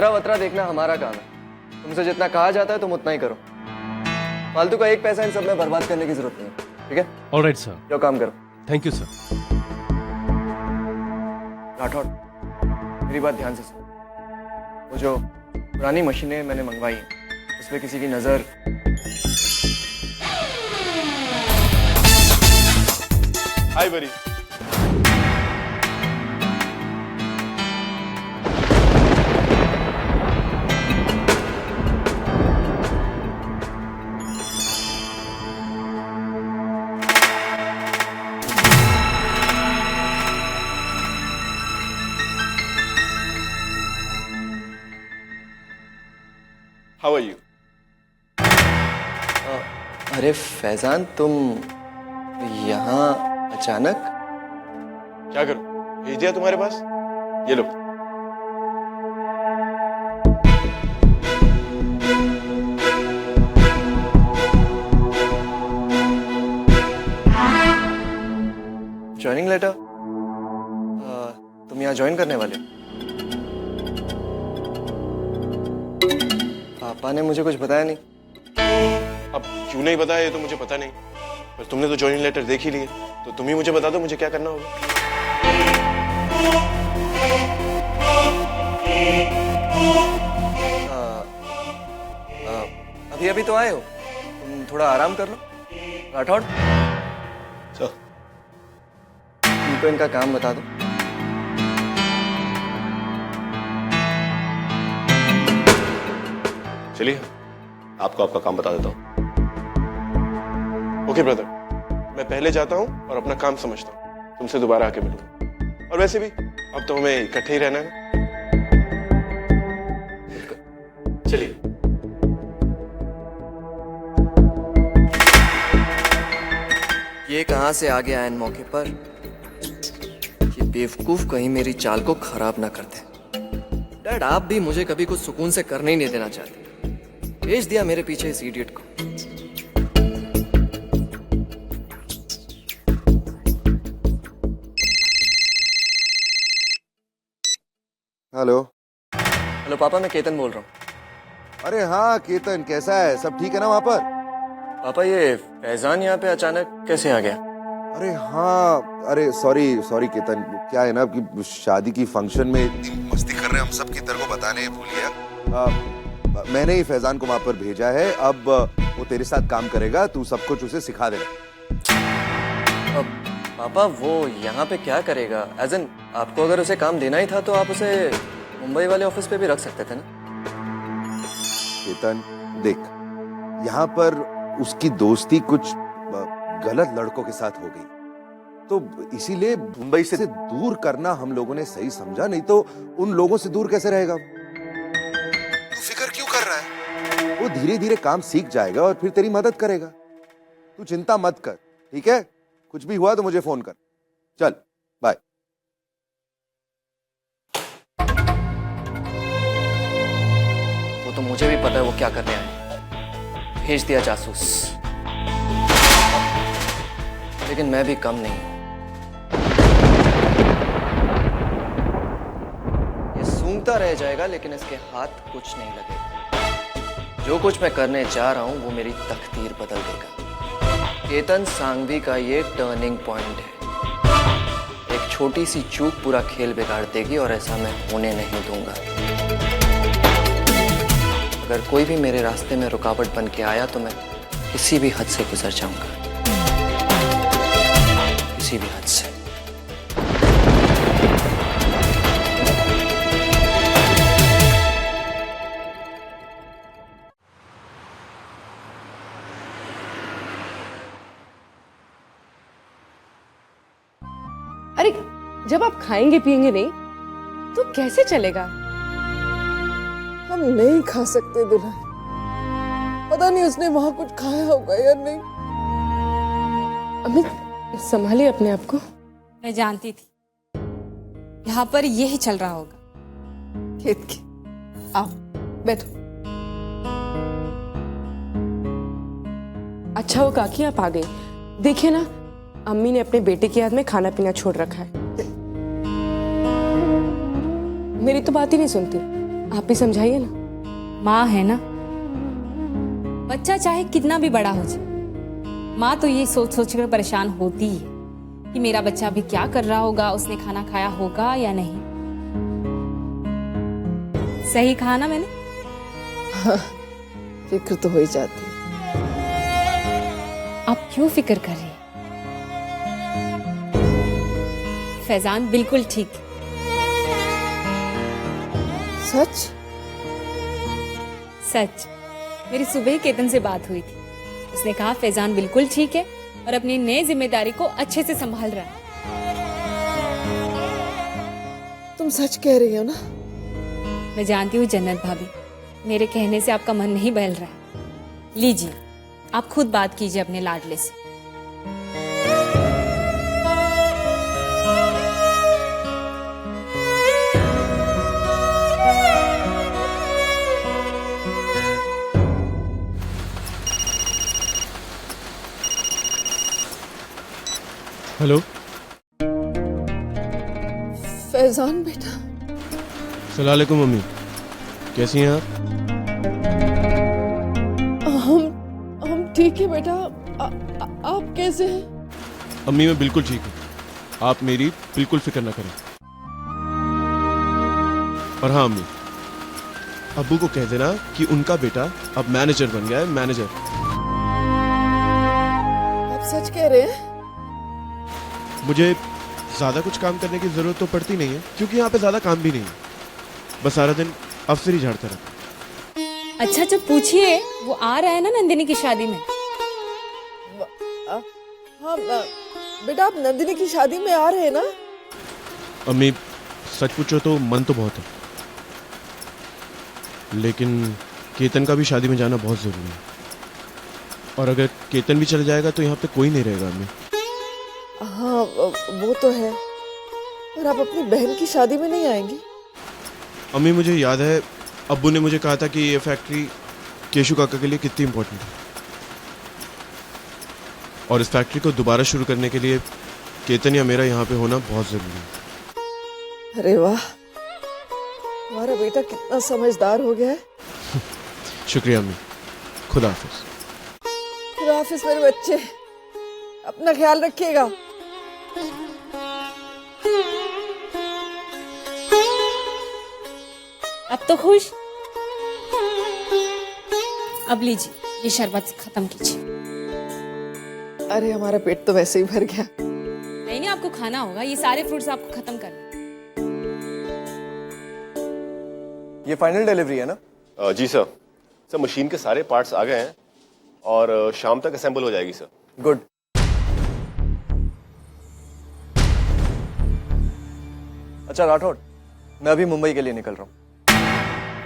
खतरा वतरा देखना हमारा काम है। तुमसे जितना कहा जाता है तुम उतना ही करो। फालतू का एक पैसा इन सब में बर्बाद करने की जरूरत नहीं है, ठीक है? Alright sir. जो काम करो। Thank you sir. राठौड़, मेरी बात ध्यान से सुन। वो जो पुरानी मशीनें मैंने मंगवाई हैं उसमें किसी की नजर। हाय बरी। How are you? अरे फैजान, तुम यहाँ अचानक? क्या करूं? भेज दिया तुम्हारे पास? ये लो। Joining letter? तुम यहाँ ज्वाइन करने वाले हो? पापा ने मुझे कुछ बताया नहीं। अब क्यों नहीं बताया ये तो मुझे पता नहीं, पर तुमने तो ज्वाइनिंग लेटर देख ही लिए, तो तुम ही मुझे बता दो मुझे क्या करना होगा। अभी अभी तो आए हो, तुम थोड़ा आराम कर लो। राठौड़, तुमको इनका काम बता दो। चलिए आपको आपका काम बता देता हूँ। ओके ब्रदर, मैं पहले जाता हूँ और अपना काम समझता हूँ, तुमसे दोबारा आके मिलूंगा। और वैसे भी अब तो हमें इकट्ठे ही रहना है ना। चलिए। ये कहां से आ गया इन मौके पर? ये बेवकूफ कहीं मेरी चाल को खराब ना कर दे। डैड, आप भी मुझे कभी कुछ सुकून से करने ही नहीं देना चाहते। भेज दिया मेरे पीछे इस इडियट को। हेलो। हेलो पापा, मैं केतन बोल रहा हूँ। अरे हाँ केतन, कैसा है? सब ठीक है ना वहाँ पर? पापा, ये फैजान यहाँ पे अचानक कैसे आ गया? अरे हाँ, अरे सॉरी केतन, क्या है ना कि शादी की फंक्शन में इतनी मस्ती कर रहे हैं हम सब की तेरे को बताने भूल गया। मैंने ही फैजान को वहाँ पर भेजा है। अब वो तेरे साथ काम करेगा, तू सब कुछ उसे सिखा देना। अब पापा, वो यहाँ पे क्या करेगा? एज इन, आपको अगर उसे काम देना ही था तो आप उसे मुंबई वाले ऑफिस पे भी रख सकते थे ना। केतन देख, यहाँ पर उसकी दोस्ती कुछ गलत लड़कों के साथ हो गई, तो इसीलिए मुंबई से दूर करना हम लोगों ने सही समझा। नहीं तो उन लोगों से दूर कैसे रहेगा? तू फिक्र क्यों कर रहा है? वो धीरे धीरे काम सीख जाएगा और फिर तेरी मदद करेगा। तू चिंता मत कर, ठीक है? कुछ भी हुआ तो मुझे फोन कर। चल बाय। वो तो मुझे भी पता है वो क्या करने आए। भेज दिया जासूस। लेकिन मैं भी कम नहीं हूं। ये सूंघता रह जाएगा लेकिन इसके हाथ कुछ नहीं लगेगा। जो कुछ मैं करने जा रहा हूं वो मेरी तकदीर बदल देगा। केतन सांघवी का ये टर्निंग पॉइंट है। एक छोटी सी चूक पूरा खेल बिगाड़ देगी और ऐसा मैं होने नहीं दूंगा। अगर कोई भी मेरे रास्ते में रुकावट बन के आया तो मैं किसी भी हद से गुजर जाऊंगा, किसी भी हद से। अरे जब आप खाएंगे पिएंगे नहीं तो कैसे चलेगा? हम नहीं खा सकते दुल्हन। पता नहीं उसने वहां कुछ खाया होगा या नहीं। अमित, संभालिए अपने आप को। मैं जानती थी यहाँ पर यही चल रहा होगा। खेत के आओ बैठो। अच्छा वो काकी आप आ गई। देखिए ना, अम्मी ने अपने बेटे की याद में खाना पीना छोड़ रखा है। मेरी तो बात ही नहीं सुनती। आप भी समझाइए ना। माँ है ना, बच्चा चाहे कितना भी बड़ा हो जाए, माँ तो ये सोच सोच कर परेशान होती है कि मेरा बच्चा अभी क्या कर रहा होगा, उसने खाना खाया होगा या नहीं। सही कहा ना मैंने? फिक्र तो हो ही जाती है। आप क्यों फिक्र कर रही हैं? फैजान बिल्कुल ठीक है। सच? सच। मेरी सुबह ही केतन से बात हुई थी। उसने कहा फैजान बिल्कुल ठीक है और अपनी नई जिम्मेदारी को अच्छे से संभाल रहा है। तुम सच कह रही हो ना? मैं जानती हूँ जन्नत भाभी, मेरे कहने से आपका मन नहीं बहल रहा है। लीजिए, आप खुद बात कीजिए अपने लाडले से। हेलो। फैजान बेटा, सलाम अलैकुम मम्मी, कैसी हैं आप? हम ठीक है बेटा। आप कैसे हैं? अम्मी मैं बिल्कुल ठीक हूँ, आप मेरी बिल्कुल फिक्र न करें। और हाँ अम्मी, अब्बू को कह देना कि उनका बेटा अब मैनेजर बन गया है, मैनेजर। आप सच कह रहे हैं? मुझे ज्यादा कुछ काम करने की जरूरत तो पड़ती नहीं है, क्योंकि यहाँ पे ज्यादा काम भी नहीं है, बस सारा दिन अफसर ही झाड़ता रहता। अच्छा जब पूछिए, वो आ रहा है ना नंदिनी की शादी में। हाँ बेटा, आप नंदिनी की शादी में आ रहे हैं ना? अम्मी सच पूछो तो मन तो बहुत है, लेकिन केतन का भी शादी में जाना बहुत जरूरी है, और अगर केतन भी चला जाएगा तो यहाँ पे कोई नहीं रहेगा अम्मी। हाँ वो तो है, पर आप अपनी बहन की शादी में नहीं आएंगे? अम्मी मुझे याद है अब्बू ने मुझे कहा था कि ये फैक्ट्री केशु काका के लिए कितनी इंपॉर्टेंट है, और इस फैक्ट्री को दोबारा शुरू करने के लिए केतन या मेरा यहाँ पे होना बहुत जरूरी है। अरे वाह, हमारा बेटा कितना समझदार हो गया है। शुक्रिया अम्मी, खुदा हाफिज। खुदा हाफिज मेरे बच्चे, अपना ख्याल रखिएगा। अब तो खुश? अब लीजिए, ये शरबत खत्म कीजिए। अरे हमारा पेट तो वैसे ही भर गया। नहीं नहीं, आपको खाना होगा, ये सारे फ्रूट्स आपको खत्म करने। ये फाइनल डिलीवरी है ना? जी सर। सर मशीन के सारे पार्ट्स आ गए हैं और शाम तक असेंबल हो जाएगी सर। गुड। अच्छा राठौड़, मैं अभी मुंबई के लिए निकल रहा हूँ।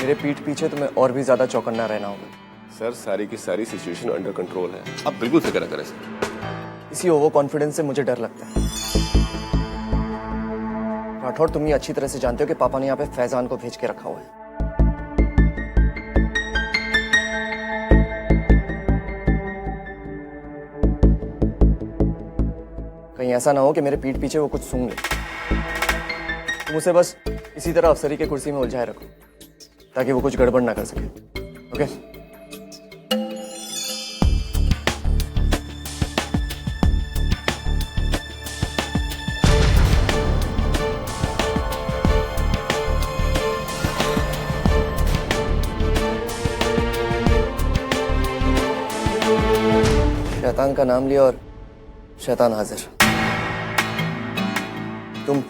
मेरे पीठ पीछे तुम्हें और भी ज्यादा चौकन्ना रहना होगा। सर सारी की सारी सिचुएशन अंडर कंट्रोल है, आप बिल्कुल फिक्र न करें सर। इसी ओवर कॉन्फिडेंस से मुझे डर लगता है। राठौड़, तुम ये अच्छी तरह से जानते हो कि पापा ने यहाँ पे फैजान को भेज के रखा हुआ है। कहीं ऐसा ना हो कि मेरे पीठ पीछे वो कुछ सूंघ ले। तुम उसे बस इसी तरह अफसरी के कुर्सी में उलझाए रखो, ताकि वो कुछ गड़बड़ ना कर सके। ओके? शैतान का नाम लिया और शैतान हाजिर। तुम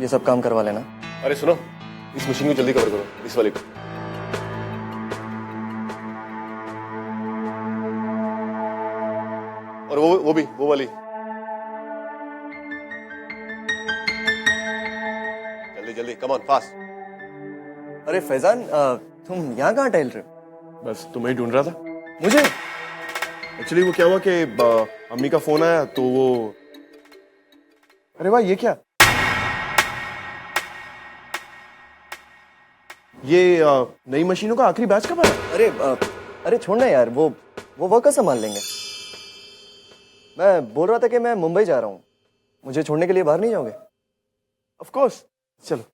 ये सब काम करवा लेना। अरे सुनो, इस मशीन को जल्दी कवर करो, इस वाले को। और वो भी, वो वाली। जल्दी जल्दी, कम ऑन फास्ट। अरे फैजान, तुम यहाँ कहाँ टहल रहे हो? बस तुम्हें ही ढूंढ रहा था। मुझे? एक्चुअली वो क्या हुआ कि अम्मी का फोन आया तो वो, अरे वाह, ये क्या? ये नई मशीनों का आखिरी बैच कब आया? अरे छोड़ना यार, वो वर्कर संभाल लेंगे। मैं बोल रहा था कि मैं मुंबई जा रहा हूँ, मुझे छोड़ने के लिए बाहर नहीं जाओगे? ऑफ कोर्स, चलो।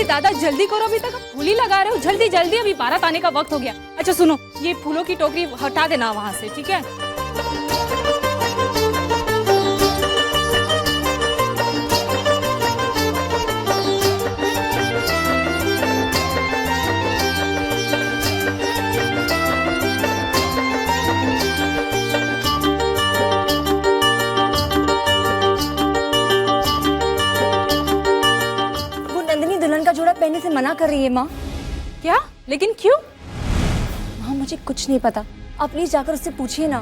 अरे दादा जल्दी करो, अभी तक आप फूल ही लगा रहे हो। जल्दी जल्दी, अभी बारात आने का वक्त हो गया। अच्छा सुनो, ये फूलों की टोकरी हटा देना वहां से, ठीक है? का जोड़ा पहनने से मना कर रही है माँ। क्या? लेकिन क्यों? माँ मुझे कुछ नहीं पता, आप प्लीज जाकर उससे पूछिए ना।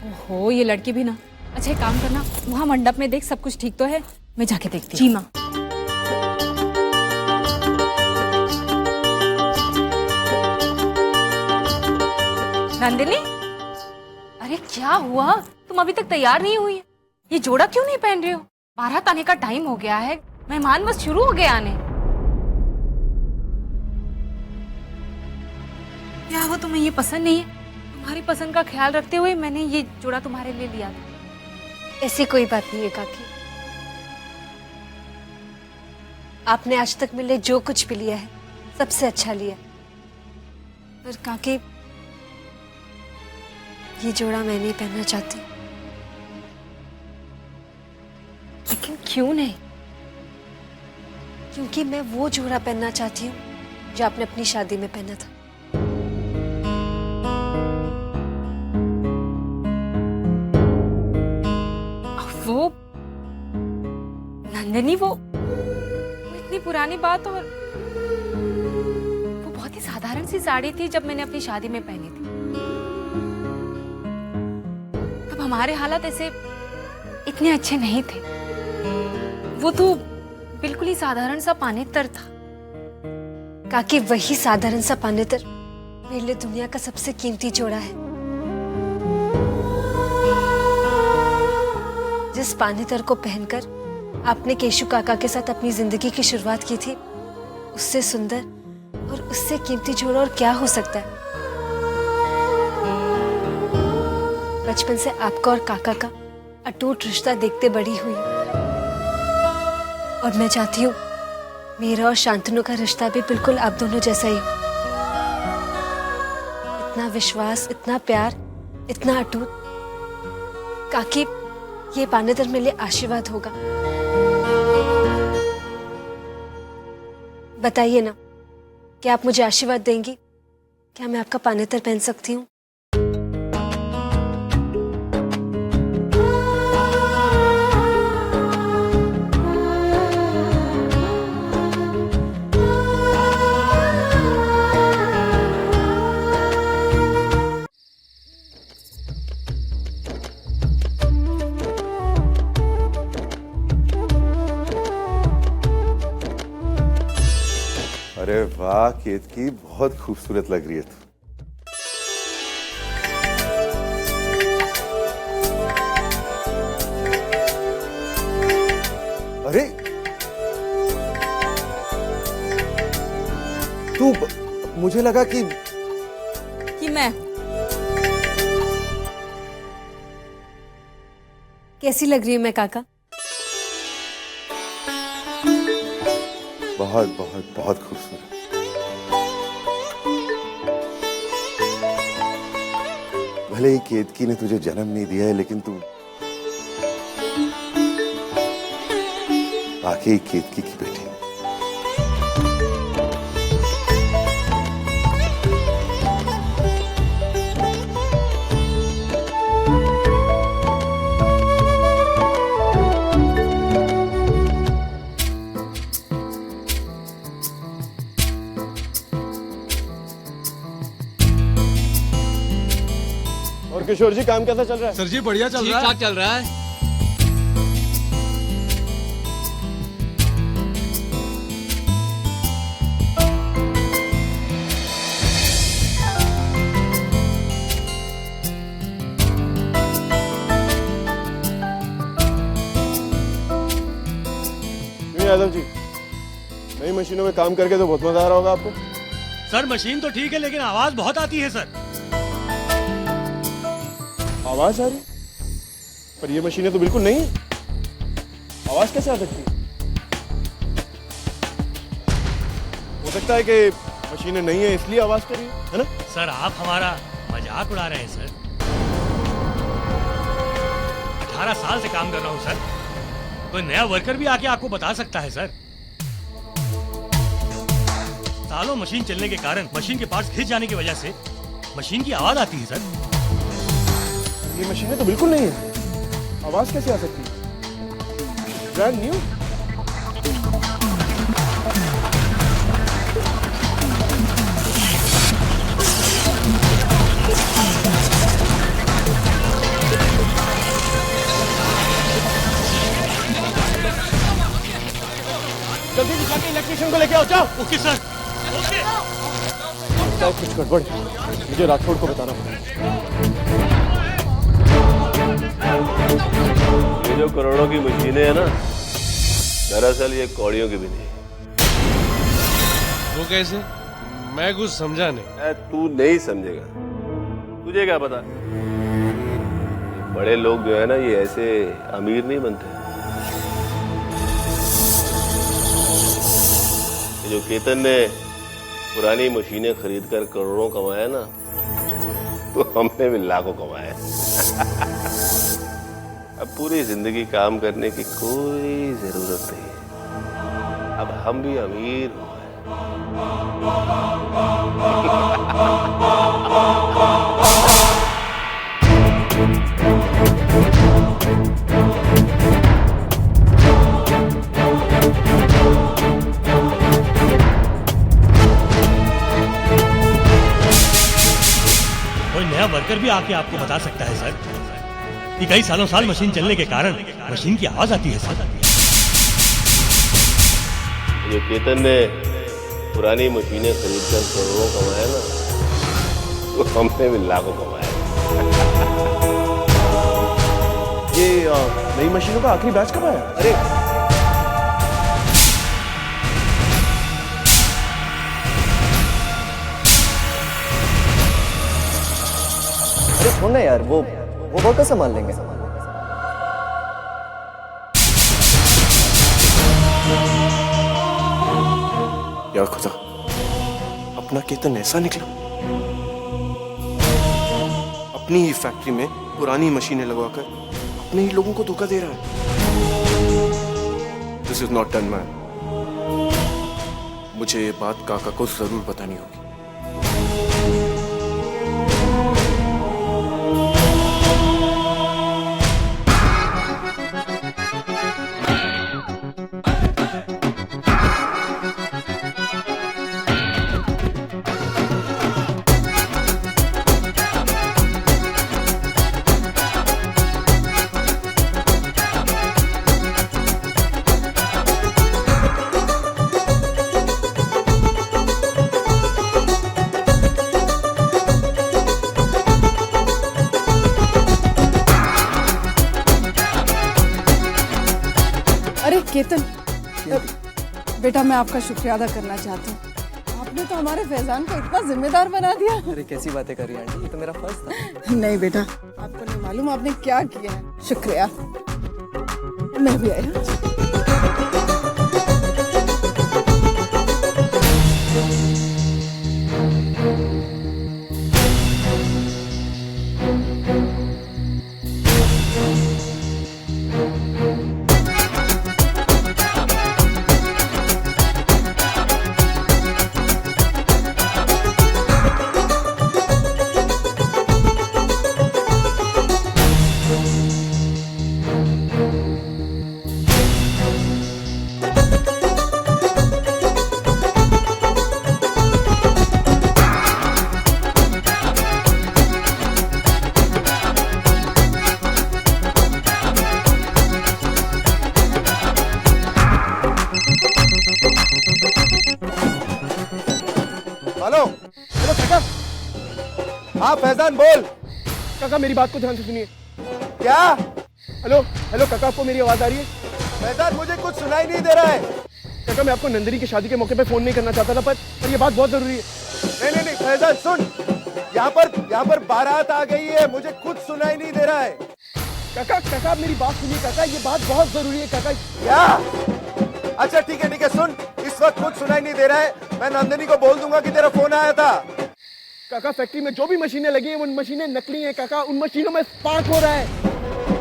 ओहो, ये लड़की भी ना। अच्छा एक काम करना, वहाँ मंडप में देख सब कुछ ठीक तो है, मैं जाके देखती हूँ। जी माँ। नंदिनी, अरे क्या हुआ? तुम अभी तक तैयार नहीं हुई है? ये जोड़ा क्यों नहीं पहन रही हो? बारात आने का टाइम हो गया है, मेहमान बस शुरू हो गए आने। क्या वो तुम्हें ये पसंद नहीं है? तुम्हारी पसंद का ख्याल रखते हुए मैंने ये जोड़ा तुम्हारे लिए लिया था। ऐसी कोई बात नहीं है काकी, आपने आज तक मेरे लिए जो कुछ भी लिया है सबसे अच्छा लिया। पर काकी, ये जोड़ा मैं नहीं पहनना चाहती। लेकिन क्यों नहीं? क्योंकि मैं वो जोड़ा पहनना चाहती हूँ जो आपने अपनी शादी में पहना था। वो नंदिनी, वो इतनी पुरानी बात, और वो बहुत ही साधारण सी साड़ी थी जब मैंने अपनी शादी में पहनी थी। तब हमारे हालात ऐसे इतने अच्छे नहीं थे। वो तो बिल्कुल ही साधारण सा पानेतर था। काकी, वही साधारण सा पानेतर मेरे लिए दुनिया का सबसे कीमती जोड़ा है। जिस पानेतर को पहनकर आपने केशु काका के साथ अपनी जिंदगी की शुरुआत की थी, उससे सुंदर और उससे कीमती जोड़ा और क्या हो सकता है। बचपन से आपका और काका का अटूट रिश्ता देखते बड़ी हुई, और मैं चाहती हूँ मेरा और शांतनु का रिश्ता भी बिल्कुल आप दोनों जैसा ही हो। इतना विश्वास, इतना प्यार, इतना अटूट। काकी, ये पानेतर मेरे लिए आशीर्वाद होगा। बताइए ना, क्या आप मुझे आशीर्वाद देंगी? क्या मैं आपका पानेतर पहन सकती हूँ? अरे वाह केतकी, बहुत खूबसूरत लग रही है तू। अरे तू, मुझे लगा कि मैं कैसी लग रही हूँ मैं काका? बहुत बहुत बहुत खूबसूरत। भले ही केतकी ने तुझे जन्म नहीं दिया है, लेकिन तू वाकई केतकी की बेटी है। और किशोर जी, काम कैसा चल रहा है? सर जी बढ़िया चल रहा है। ठीक ठाक चल रहा है। यादव जी, नई मशीनों में काम करके तो बहुत मजा आ रहा होगा आपको। सर मशीन तो ठीक है, लेकिन आवाज बहुत आती है सर। आवाज आ रही? पर ये मशीनें तो बिल्कुल नहीं है, आवाज कैसे आ सकती है? सकता है कि मशीनें नहीं है इसलिए आवाज कर रही है ना? सर आप हमारा मजाक उड़ा रहे हैं सर। 18 साल से काम कर रहा हूँ सर। कोई नया वर्कर भी आके आपको बता सकता है सर। सालों मशीन चलने के कारण मशीन के पार्ट्स घिस जाने की वजह से मशीन की आवाज आती है सर। ये मशीनें तो बिल्कुल नहीं है, आवाज कैसे आ सकती है? Brand new. जल्दी से जाके इलेक्ट्रिशियन को लेके आओ, जाओ। Okay sir, okay. कुछ गड़बड़ है, मुझे राठौड़ को बताना पड़ेगा। ये जो करोड़ों की मशीनें हैं ना, दरअसल ये कौड़ियों की भी नहीं। वो कैसे? मैं कुछ समझा नहीं। तू नहीं समझेगा, तुझे क्या पता। बड़े लोग जो है ना, ये ऐसे अमीर नहीं बनते। ये जो केतन ने पुरानी मशीनें खरीदकर करोड़ों कमाया ना, तो हमने भी लाखों कमाए। अब पूरी जिंदगी काम करने की कोई जरूरत नहीं। अब हम भी अमीर हो गए। कोई नया वर्कर भी आके आपको बता सकता है सर कि कई सालों साल मशीन चलने के कारण मशीन की आवाज आती है सर। जो केतन ने पुरानी मशीनें खरीदकर करोड़ों कमाया ना, तो हमने भी लाखों कमाए। ये नई मशीनों का आखिरी बैच कब आया? अरे छोड़ ना यार, वो वर्कर संभाल लेंगे। या खुदा, अपना केतन ऐसा निकला। अपनी ही फैक्ट्री में पुरानी मशीनें लगवाकर अपने ही लोगों को धोखा दे रहा है। This is not done man. मुझे ये बात काका को जरूर बतानी होगी। केतन, बेटा मैं आपका शुक्रिया अदा करना चाहती हूँ। आपने तो हमारे फैजान को इतना जिम्मेदार बना दिया। अरे कैसी बातें कर रही हैं आंटी, ये तो मेरा फर्ज था। नहीं बेटा, आपको नहीं मालूम आपने क्या किया है। शुक्रिया। मैं भी आया। हाँ फैजान बोल। काका मेरी बात को ध्यान से सुनिए। क्या? हेलो हेलो काका, आपको मेरी आवाज आ रही है? फैजान मुझे कुछ सुनाई नहीं दे रहा है। काका मैं आपको नंदिनी की शादी के मौके पे फोन नहीं करना चाहता था, पर ये बात बहुत जरूरी है। नहीं फैजान सुन, यहाँ पर बारात आ गई है, मुझे कुछ सुनाई नहीं दे रहा है। काका आप मेरी बात सुनिए काका, ये बात बहुत जरूरी है काका। क्या? अच्छा ठीक है सुन, इस इस वक्त कुछ सुनाई नहीं दे रहा है। मैं नंदिनी को बोल दूंगा कि तेरा फोन आया था। काका फैक्ट्री में जो भी मशीनें लगी हैं वो मशीनें नकली हैं काका, उन मशीनों में स्पार्क हो रहा है।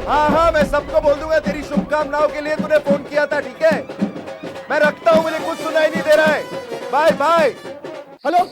हाँ हाँ, मैं सबको बोल दूंगा तेरी शुभकामनाओं के लिए तूने फोन किया था, ठीक है? मैं रखता हूँ, मुझे कुछ सुनाई नहीं दे रहा है। Bye bye. हेलो